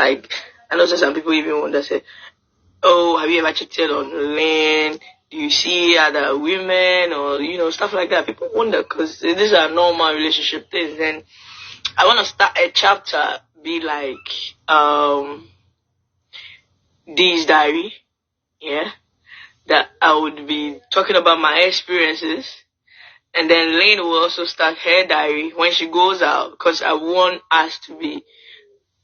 Like, I know some people even wonder, say, oh, have you ever cheated on Lane? Do you see other women or, stuff like that? People wonder because these are normal relationship things. And I want to start a chapter, be like, Dee's diary. Yeah. That I would be talking about my experiences. And then Lane will also start her diary when she goes out, because I want us to be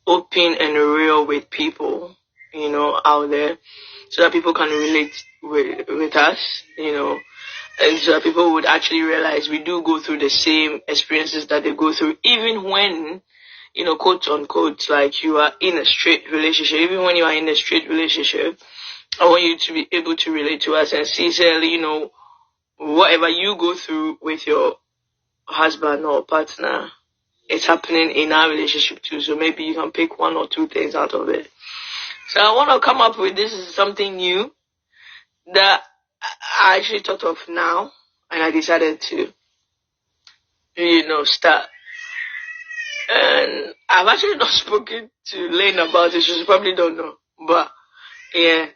open and real with people, out there, so that people can relate with us, and so that people would actually realize we do go through the same experiences that they go through, even when, quote unquote, like you are in a straight relationship. Even when you are in a straight relationship, I want you to be able to relate to us and sincerely, whatever you go through with your husband or partner, it's happening in our relationship too. So maybe you can pick one or two things out of it. So I want to come up with, this is something new that I actually thought of now, and I decided to, start. And I've actually not spoken to Lane about it. She probably don't know. But yeah,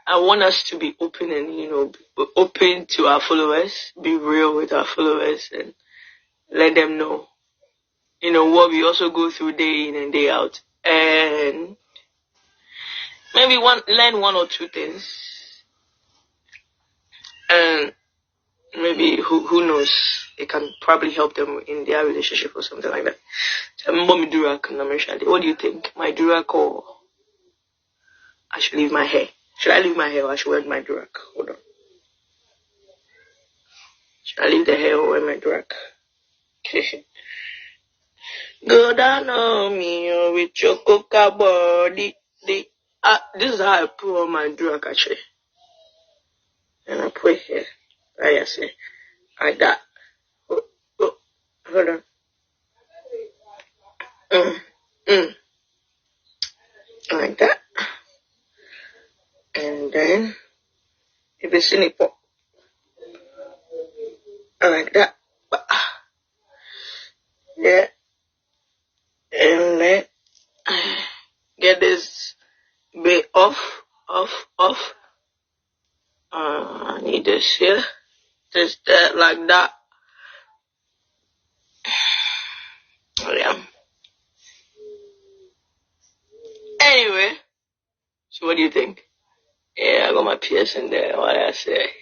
I want us to be open and, open to our followers, be real with our followers, and let them know, what we also go through day in and day out. And maybe learn one or two things. And maybe, who knows, it can probably help them in their relationship or something like that. What do you think? My durak, or I should leave my hair? Should I leave my hair or I should wear my durak? Hold on. Should I leave the hair or wear my durak? Go down on me with your coca body. This is how I put on my durak actually. And I put here. Like I say. Like that. Hold on. Like that. And then, if it's in it, like that. Yeah. And then, get this bit off. I need this here. Just that, like that. Oh, yeah. Anyway, so what do you think? Yeah, I got my piercing there. What I say?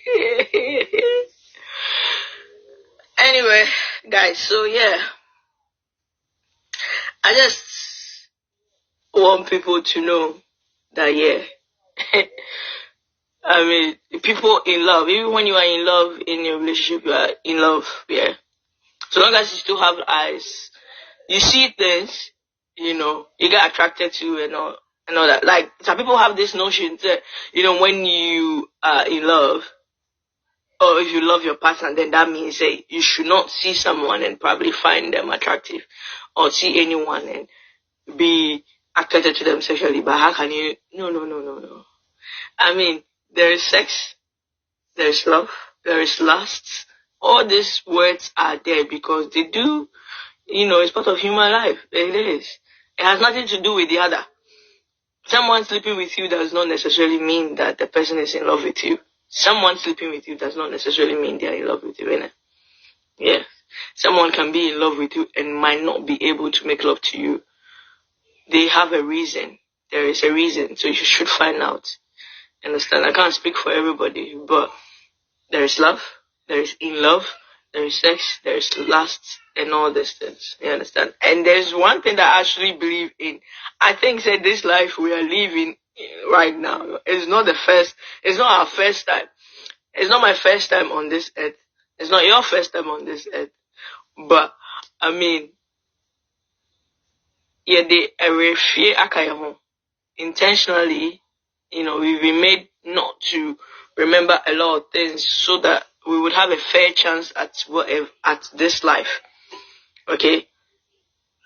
Anyway, guys, so yeah, I just want people to know that, yeah, I mean, people in love, even when you are in love in your relationship, you are in love, yeah. So long as you still have eyes, you see things, you get attracted to and all that. Like, some people have this notion that, when you are in love, or if you love your partner, then that means that you should not see someone and probably find them attractive, or see anyone and be attracted to them sexually. But how can you? No. I mean, there is sex, there is love, there is lust. All these words are there because they do, it's part of human life. It is. It has nothing to do with the other. Someone sleeping with you does not necessarily mean that the person is in love with you. Someone sleeping with you does not necessarily mean they are in love with you, innit? Yeah. Someone can be in love with you and might not be able to make love to you. They have a reason. There is a reason. So you should find out. Understand? I can't speak for everybody, but there is love, there is in love, there is sex, there is lust, and all these things. You understand? And there's one thing that I actually believe in. I think that this life we are living right now is not it's not our first time. It's not my first time on this earth. It's not your first time on this earth. But, I mean, intentionally, we've been made not to remember a lot of things so that we would have a fair chance at this life. Okay?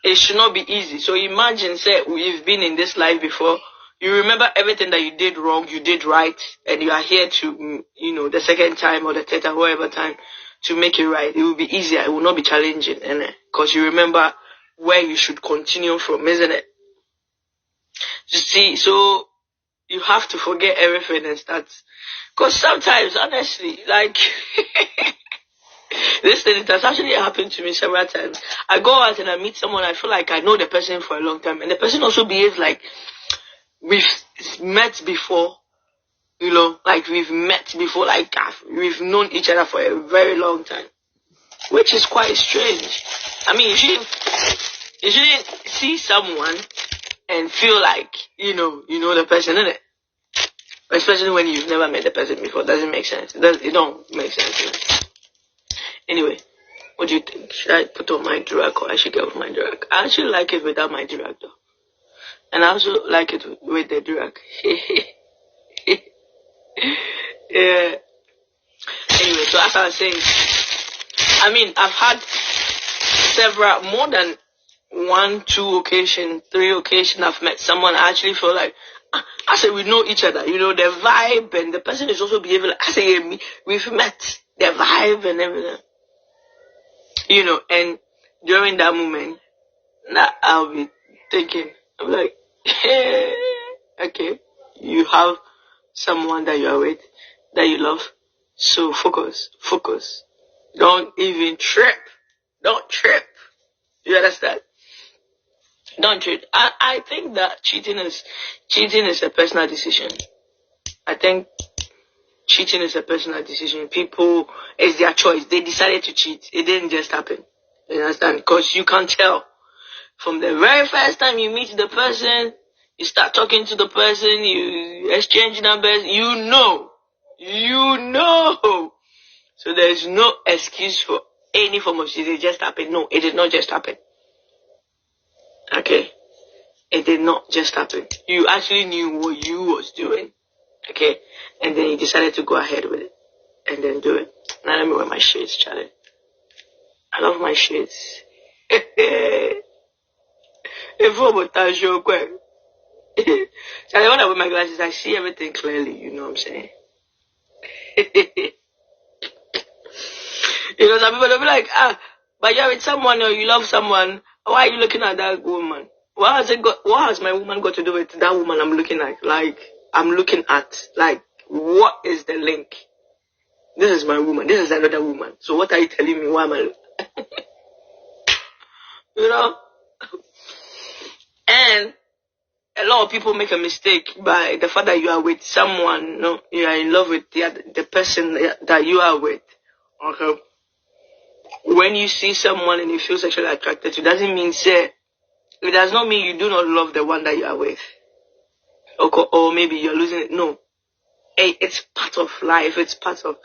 It should not be easy. So imagine, say, we've been in this life before. You remember everything that you did wrong, you did right, and you are here to, the second time or the third or whatever time to make it right. It will be easier. It will not be challenging, because you remember where you should continue from, isn't it? See, so you have to forget everything and start. Because sometimes, honestly, like, this thing, it has actually happened to me several times. I go out and I meet someone, I feel like I know the person for a long time, and the person also behaves like we've met before, you know, like we've met before, like we've known each other for a very long time, which is quite strange. I mean, you shouldn't see someone and feel like, you know the person, innit? Especially when you've never met the person before. Doesn't make sense. It don't make sense. Anyway, what do you think? Should I put on my drag or I should get off my drag? I actually like it without my drag though. And I also like it with the drag. Yeah. Anyway, so as I was saying, I mean, I've had more than 1, 2 occasions, 3 occasions I've met someone. I actually feel like, I say we know each other, you know, the vibe, and the person is also behaving like, I say we've met, the vibe and everything. You know, and during that moment, I'll be thinking, I'm like, okay, you have someone that you are with, that you love, so focus. Don't even trip. Don't trip. You understand? Don't cheat. I think that cheating is a personal decision. I think cheating is a personal decision. People, it's their choice. They decided to cheat. It didn't just happen. You understand? Because you can't tell. From the very first time you meet the person, you start talking to the person, you exchange numbers, you know. So there's no excuse for any form of cheating. It just happened. No, it did not just happen. Okay? It did not just happen. You actually knew what you was doing. Okay? And then you decided to go ahead with it. And then do it. Now let me wear my shades, Charlie. I love my shades. Charlie, when I wear my glasses, I see everything clearly. You know what I'm saying? You know, some people will be like, but you're with someone or you love someone. Why are you looking at that woman? What has my woman got to do with that woman I'm looking at? Like, what is the link? This is my woman. This is another woman. So what are you telling me? Why am I? You know? And a lot of people make a mistake by the fact that you are with someone, no, you are in love with the person that you are with. Okay? When you see someone and you feel sexually attracted to, it does not mean you do not love the one that you are with. Or maybe you're losing it. No. It's part of life. It's part of,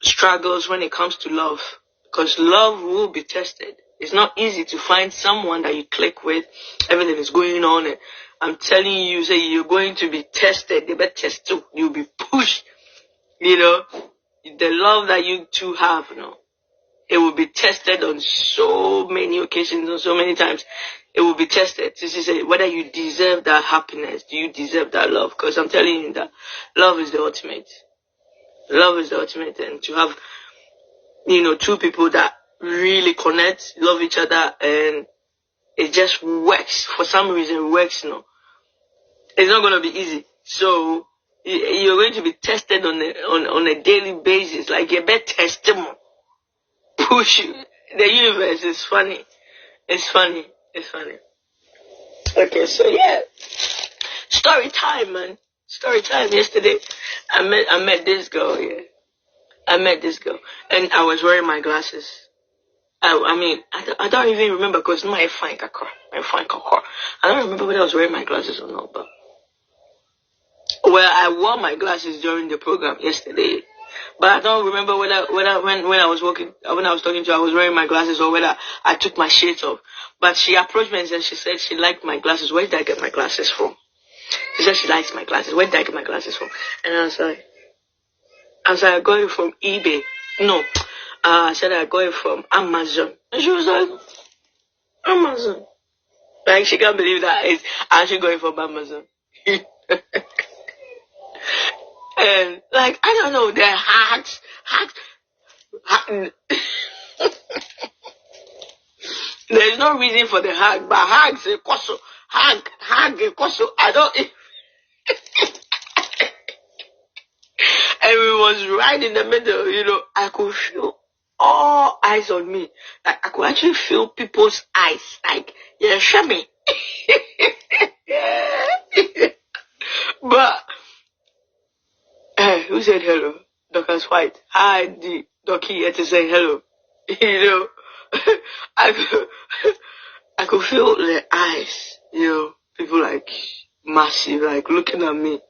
struggles when it comes to love. Because love will be tested. It's not easy to find someone that you click with. Everything is going on. And I'm telling you, you're going to be tested. They better test too. You'll be pushed. The love that you two have, it will be tested on so many occasions, on so many times. It will be tested to see whether you deserve that happiness. Do you deserve that love? Because I'm telling you that love is the ultimate. Love is the ultimate. And to have, two people that really connect, love each other, and it just works. For some reason, it works, It's not going to be easy. So, you're going to be tested on a daily basis. Like, you better test them. Push you. The universe is funny. It's funny. Okay, so yeah. Story time, man. Story time. Yesterday, I met this girl, yeah. I met this girl. And I was wearing my glasses. I don't even remember because my fine kakra. I don't remember whether I was wearing my glasses or not, but well, I wore my glasses during the program yesterday. But I don't remember when I was talking to her, I was wearing my glasses or whether I took my shades off. But she approached me and she said she liked my glasses. Where did I get my glasses from? She said she likes my glasses. Where did I get my glasses from? And I was like, I got it from eBay. No. I said I got it from Amazon. And she was like, Amazon. Like, she can't believe that I actually got it from Amazon. And, like, I don't know, they're hacks. There's no reason for the hug, but hugs a koso. Hug a koso. I don't. And we was right in the middle, you know. I could feel all eyes on me. Like I could actually feel people's eyes. Like, yeah, show me. But who said hello? Dorcas White. Hi, the Docky had to say hello. You know, I could feel their eyes. You know, people like massive, like looking at me.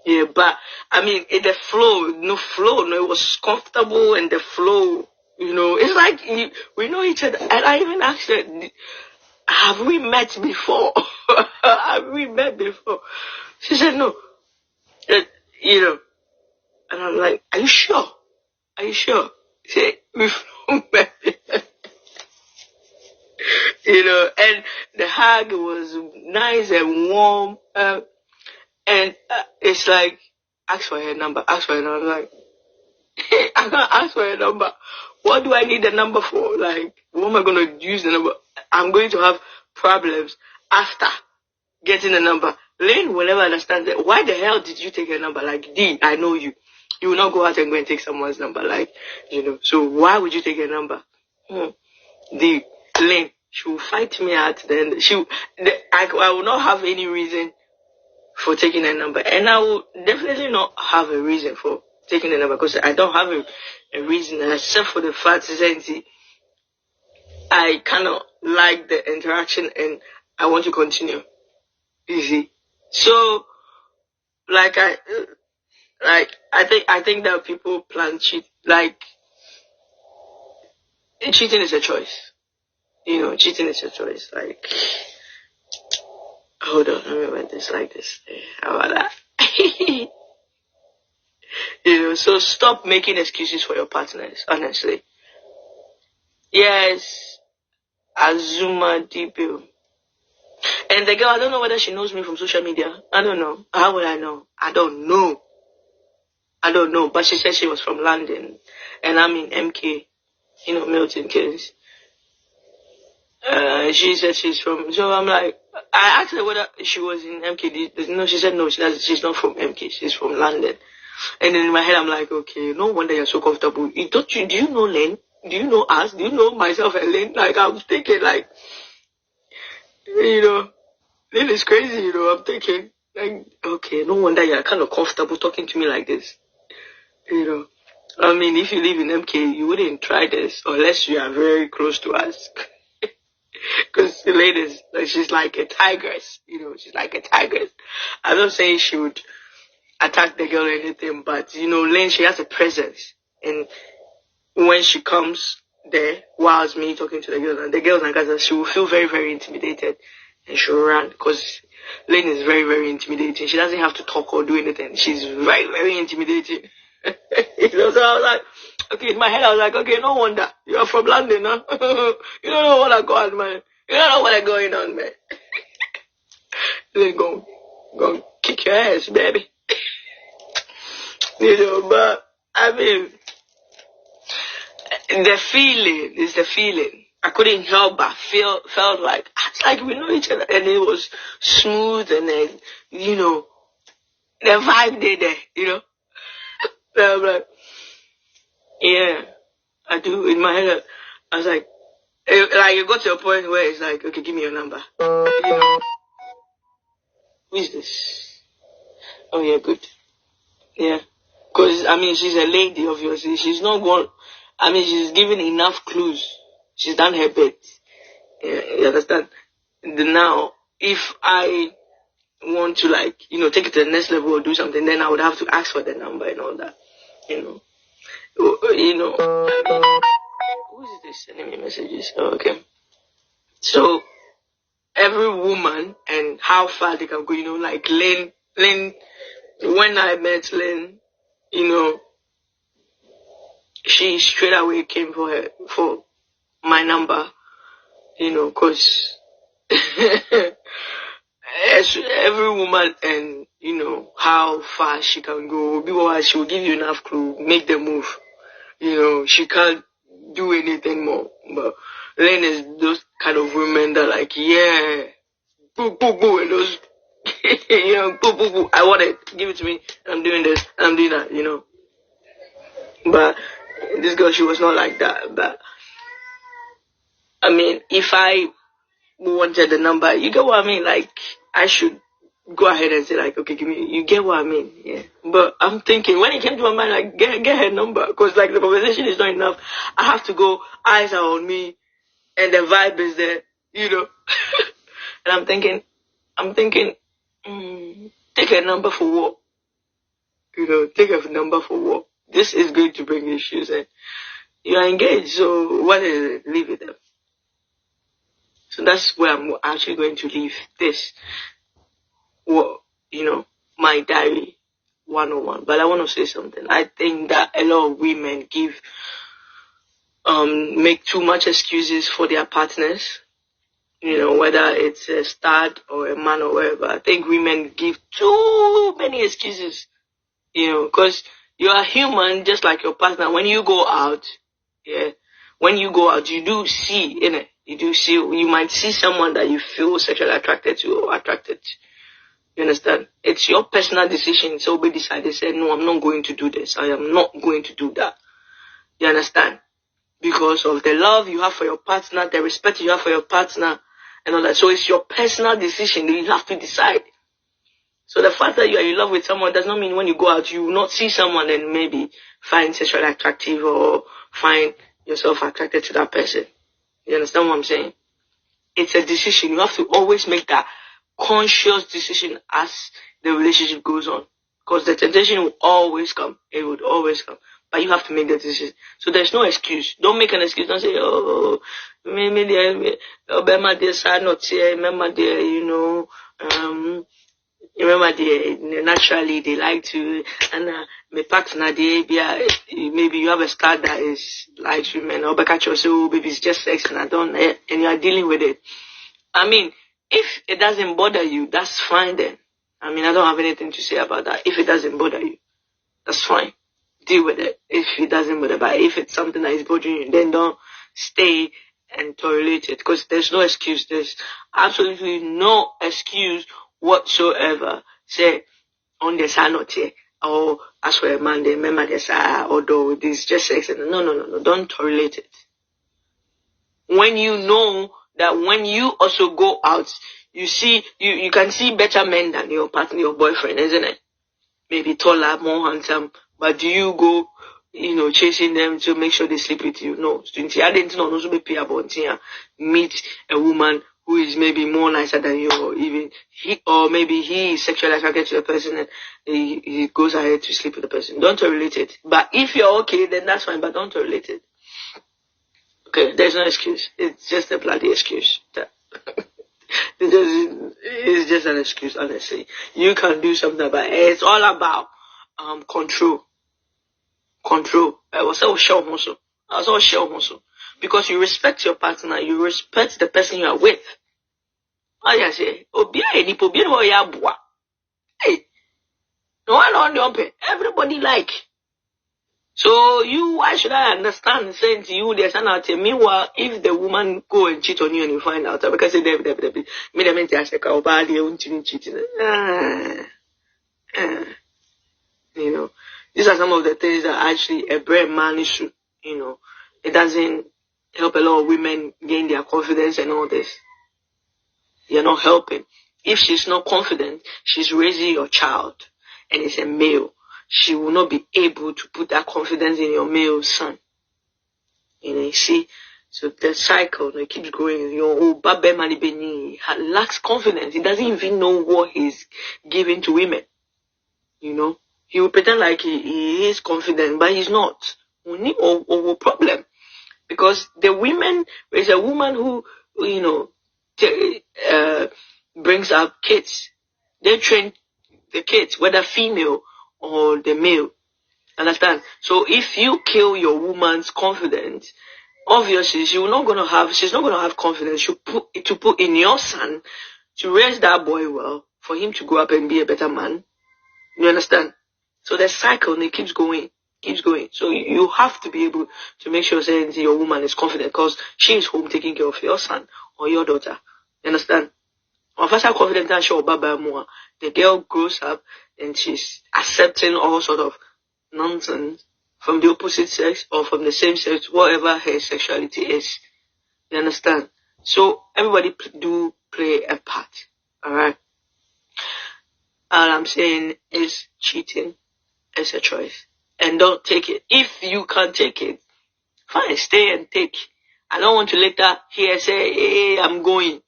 Yeah, but I mean, in the flow, no, it was comfortable, and the flow, you know, it's like we know each other. And I even asked her, have we met before? Have we met before? She said no. You know, and I'm like, are you sure? Are you sure? She said, we've met. You know, and the hug was nice and warm. And it's like, ask for her number. I'm like, I can't ask for her number. What do I need the number for? Like, what am I going to use the number? I'm going to have problems after getting the number. Lynn will never understand that. Why the hell did you take her number? Like, D, I know you. You will not go out and go and take someone's number. Like, you know, so why would you take her number? D, Lynn, she will fight me out. Then I will not have any reason for taking a number, and I will definitely not have a reason for taking a number, because I don't have a reason except for the fact that I kind of like the interaction and I want to continue. You see, so I think that people plan cheat. Like, cheating is a choice. You know, cheating is a choice. Like, hold on, let me write this like this. How about that? You know, so stop making excuses for your partners, honestly. Yes, Azuma Dibio. And the girl, I don't know whether she knows me from social media. I don't know. How would I know? I don't know. But she said she was from London. And I'm in MK, you know, Milton Keynes. She said she's from, so I'm like, I asked her whether she was in MK. No, she said no, she's not from MK, she's from London. And then in my head, I'm like, okay, no wonder you're so comfortable. Do you know Len? Do you know us? Do you know myself and Len? Like, I'm thinking, like, you know, Len is crazy, you know, I'm thinking, like, okay, no wonder you're kind of comfortable talking to me like this. You know, I mean, if you live in MK, you wouldn't try this unless you are very close to us. Because the ladies, like, she's like a tigress, you know, she's like a tigress. I'm not saying she would attack the girl or anything, but, you know, Lynn, she has a presence. And when she comes there, whilst me talking to the girls, and the girls and guys, she will feel very, very intimidated. And she'll run, because Lynn is very, very intimidating. She doesn't have to talk or do anything. She's very, very intimidating. You know, so I was like, okay, in my head, I was like, okay, no wonder. You are from London, huh? You don't know what I go on, man. You don't know what is going on, man. Then go kick your ass, baby. You know, but, I mean, the feeling is the feeling. I couldn't help but felt like, it's like we know each other. And it was smooth, and then, you know, the vibe there, you know. So I'm like, yeah, I do. In my head, I was like, it got to a point where it's like, okay, give me your number. You know, who is this? Oh yeah, good. Yeah, because I mean, she's a lady, obviously. She's not going. I mean, she's given enough clues. She's done her bit. Yeah, you understand? Now, if I want to, like, you know, take it to the next level or do something, then I would have to ask for the number and all that. You know. You know, who is this sending me messages? Oh, okay. So, every woman and how far they can go, you know, like Lynn, when I met Lynn, you know, she straight away came for my number, you know, because every woman and, you know, how far she can go, she will give you enough clue, make the move. You know, she can't do anything more. But Lane is those kind of women that like, yeah, boo, boo, boo, and those, you know, boo, boo, boo, I want it, give it to me, I'm doing this, I'm doing that, you know. But this girl, she was not like that. But I mean, if I wanted the number, you get what I mean? Like, I should go ahead and say like, okay, give me, you get what I mean? Yeah. But I'm thinking, when it came to my mind, like, get her number, because like the conversation is not enough. I have to go, eyes are on me, and the vibe is there, you know. And I'm thinking, take a number for what? You know, take a number for what? This is going to bring issues, and you are engaged, so what is it? Leave it there. So that's where I'm actually going to leave this. Well, you know, my diary 101. But I want to say something. I think that a lot of women make too much excuses for their partners. You know, whether it's a stud or a man or whatever. I think women give too many excuses. You know, because you are human just like your partner. When you go out, you do see, innit? You might see someone that you feel sexually attracted to or attracted to. You understand? It's your personal decision. So we decided, say, no, I'm not going to do this. I am not going to do that. You understand? Because of the love you have for your partner, the respect you have for your partner, and all that. So it's your personal decision that you have to decide. So the fact that you are in love with someone does not mean when you go out, you will not see someone and maybe find sexually attractive or find yourself attracted to that person. You understand what I'm saying? It's a decision. You have to always make that conscious decision as the relationship goes on. Because the temptation will always come. It would always come. But you have to make the decision. So there's no excuse. Don't make an excuse. Don't say, oh, maybe remember this, not here, remember there, you know, remember naturally they like to, and my partner maybe you have a star that is like women, or back at you say, oh baby, it's just sex and and you are dealing with it. I mean, if it doesn't bother you, that's fine then. I mean, I don't have anything to say about that. If it doesn't bother you, that's fine. Deal with it. If it doesn't bother, but if it's something that is bothering you, then don't stay and tolerate it, because there's no excuse. There's absolutely no excuse whatsoever. Say on the side not here, or as for a man, they remember this, although this just sex. No, don't tolerate it. When you know that when you also go out, you see, you can see better men than your partner, your boyfriend, isn't it? Maybe taller, more handsome, but do you go, you know, chasing them to make sure they sleep with you? No. I didn't know also be about meet a woman who is maybe more nicer than you, or even maybe he is sexually attracted to the person and he goes ahead to sleep with the person. Don't tolerate it. But if you're okay, then that's fine, but don't tolerate it. Okay, there's no excuse. It's just a bloody excuse. It's just an excuse, honestly. You can do something about it. It's all about control. Control. I was all show also. Because you respect your partner, you respect the person you are with. I say, hey, no one on the everybody like. So why should I understand saying to you there's an out here? Meanwhile, if the woman go and cheat on you and you find out, because they you know, these are some of the things that actually a brave man issue. You know, it doesn't help a lot of women gain their confidence and all this. You're not helping. If she's not confident, she's raising your child, and it's a male. She will not be able to put that confidence in your male son. You know, you see? So the cycle, it keeps going. Your babe man lacks confidence. He doesn't even know what he's giving to women. You know? He will pretend like he is confident, but he's not. Or problem. Because the women, there's a woman who, you know, brings up kids. They train the kids, whether female or the male. Understand? So if you kill your woman's confidence, obviously she's not gonna have confidence to put in your son to raise that boy well, for him to grow up and be a better man. You understand? So the cycle, it keeps going. keeps going. So you have to be able to make sure that your woman is confident because she is home taking care of your son or your daughter. You understand? Confident and sure the girl grows up and she's accepting all sort of nonsense from the opposite sex or from the same sex, whatever her sexuality is. You understand? So everybody do play a part. Alright? All I'm saying is cheating is a choice. And don't take it. If you can't take it, fine, stay and take. I don't want to later hear say, hey, I'm going.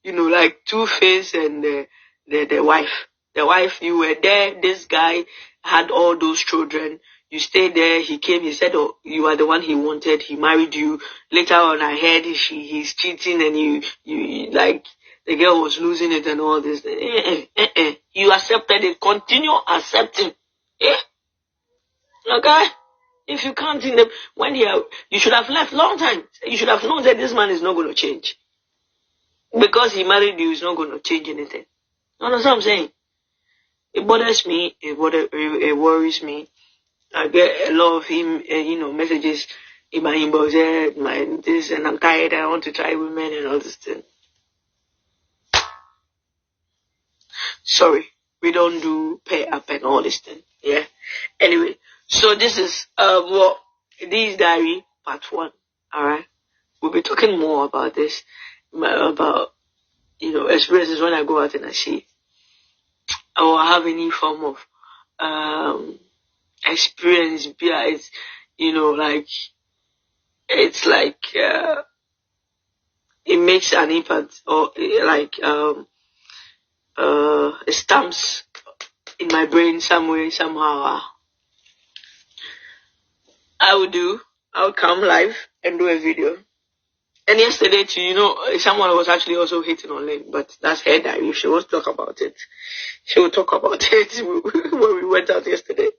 You know, like Two-Face and the wife. The wife, you were there, this guy had all those children. You stayed there, he came, he said, oh, you are the one he wanted, he married you. Later on, I heard he's cheating and you like, the girl was losing it and all this. You accepted it, continue accepting. Okay? If you can't, you should have left long time. You should have known that this man is not going to change. Because he married you, he's not going to change anything. You understand what I'm saying? It bothers me. It worries me. I get a lot of him, messages in my inbox. This, and I'm tired. I want to try women and all this thing. Sorry, we don't do pay up and all this thing. Yeah. Anyway, so this is this diary part 1. All right. We'll be talking more about this. About experiences when I go out and I see or have any form of experience. Yeah, it's it makes an impact or it stamps in my brain some way somehow. I'll come live and do a video. And yesterday too, someone was actually also hating on Lynn, but that's her diary. If she wants to talk about it, she will talk about it when we went out yesterday.